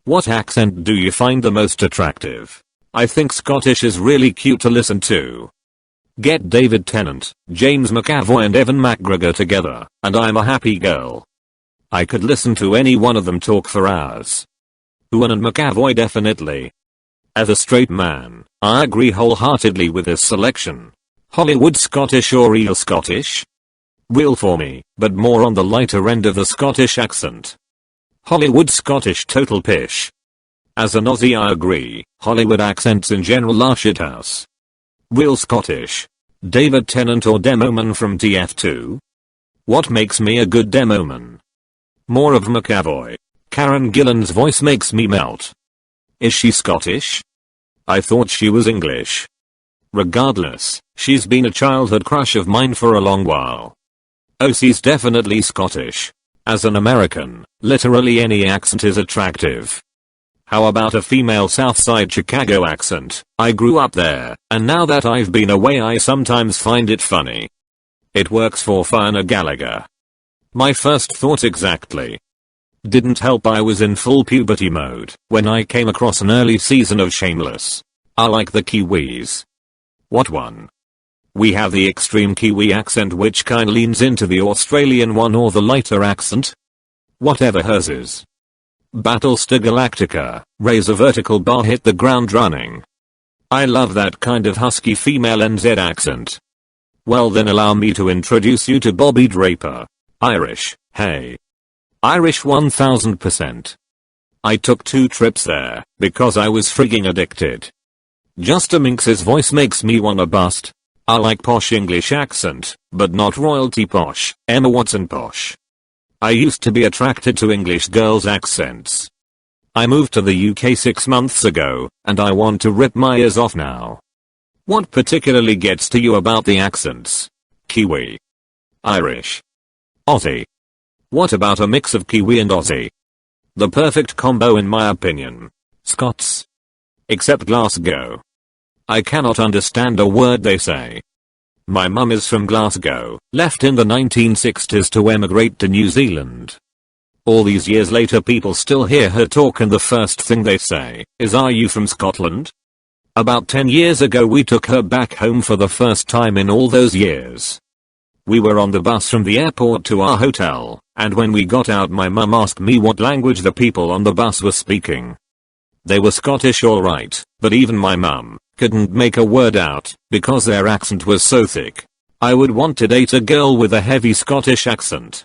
What accent do you find the most attractive? I think Scottish is really cute to listen to. Get David Tennant, James McAvoy and Evan McGregor together, and I'm a happy girl. I could listen to any one of them talk for hours. Ewan and McAvoy definitely. As a straight man, I agree wholeheartedly with this selection. Hollywood Scottish or real Scottish? Real for me, but more on the lighter end of the Scottish accent. Hollywood Scottish total pish. As an Aussie I agree, Hollywood accents in general are shithouse. Real Scottish. David Tennant or Demoman from TF2? What makes me a good Demoman? More of McAvoy. Karen Gillan's voice makes me melt. Is she Scottish? I thought she was English. Regardless, she's been a childhood crush of mine for a long while. OC's definitely Scottish. As an American, literally any accent is attractive. How about a female Southside Chicago accent? I grew up there, and now that I've been away I sometimes find it funny. It works for Fiona Gallagher. My first thought exactly. Didn't help I was in full puberty mode when I came across an early season of Shameless. I like the Kiwis. What one? We have the extreme Kiwi accent which kinda leans into the Australian one or the lighter accent. Whatever hers is. Battlestar Galactica, raise a vertical bar hit the ground running. I love that kind of husky female NZ accent. Well then allow me to introduce you to Bobby Draper. Irish, hey. Irish 1000%. I took 2 trips there because I was frigging addicted. Justa Minx's voice makes me wanna bust. I like posh English accent, but not royalty posh, Emma Watson posh. I used to be attracted to English girls' accents. I moved to the UK 6 months ago, and I want to rip my ears off now. What particularly gets to you about the accents? Kiwi. Irish. Aussie. What about a mix of Kiwi and Aussie? The perfect combo in my opinion. Scots. Except Glasgow. I cannot understand a word they say. My mum is from Glasgow, left in the 1960s to emigrate to New Zealand. All these years later people still hear her talk and the first thing they say is, "Are you from Scotland?" About 10 years ago we took her back home for the first time in all those years. We were on the bus from the airport to our hotel, and when we got out my mum asked me what language the people on the bus were speaking. They were Scottish alright, but even my mum couldn't make a word out because their accent was so thick. I would want to date a girl with a heavy Scottish accent.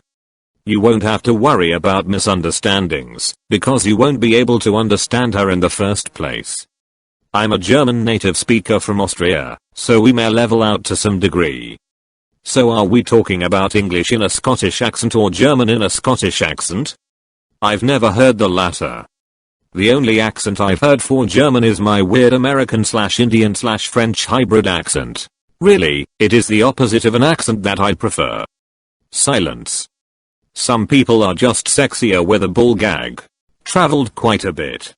You won't have to worry about misunderstandings because you won't be able to understand her in the first place. I'm a German native speaker from Austria, so we may level out to some degree. So are we talking about English in a Scottish accent or German in a Scottish accent? I've never heard the latter. The only accent I've heard for German is my weird American/Indian/French hybrid accent. Really, it is the opposite of an accent that I prefer. Silence. Some people are just sexier with a bull gag. Traveled quite a bit.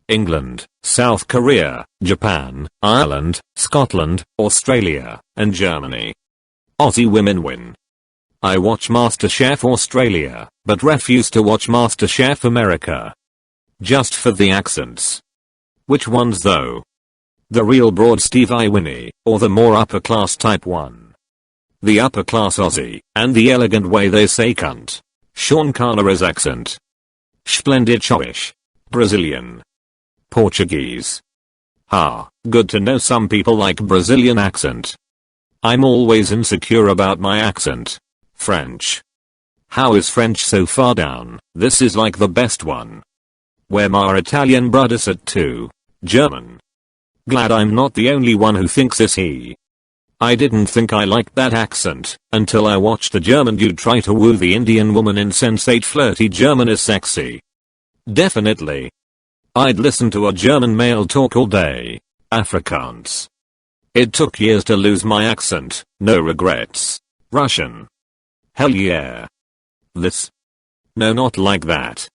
England, South Korea, Japan, Ireland, Scotland, Australia, and Germany. Aussie women win. I watch MasterChef Australia, but refuse to watch MasterChef America. Just for the accents. Which ones though? The real broad Steve Iwini, or the more upper class type one? The upper class Aussie, and the elegant way they say cunt. Sean Connery's accent. Splendid choish. Brazilian. Portuguese. Good to know some people like Brazilian accent. I'm always insecure about my accent. French. How is French so far down? This is like the best one. Where my Italian brothers at too. German. Glad I'm not the only one who thinks this he. I didn't think I liked that accent until I watched a German dude try to woo the Indian woman in Sense8 flirty German is sexy. Definitely. I'd listen to a German male talk all day. Afrikaans. It took years to lose my accent, no regrets. Russian. Hell yeah. This. No, not like that.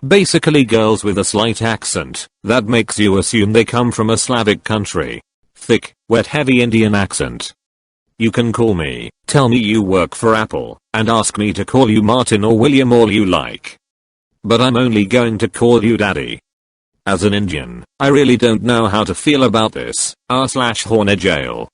Basically girls with a slight accent that makes you assume they come from a Slavic country. Thick, wet heavy Indian accent. You can call me, tell me you work for Apple, and ask me to call you Martin or William all you like. But I'm only going to call you daddy. As an Indian, I really don't know how to feel about this, r/horny jail.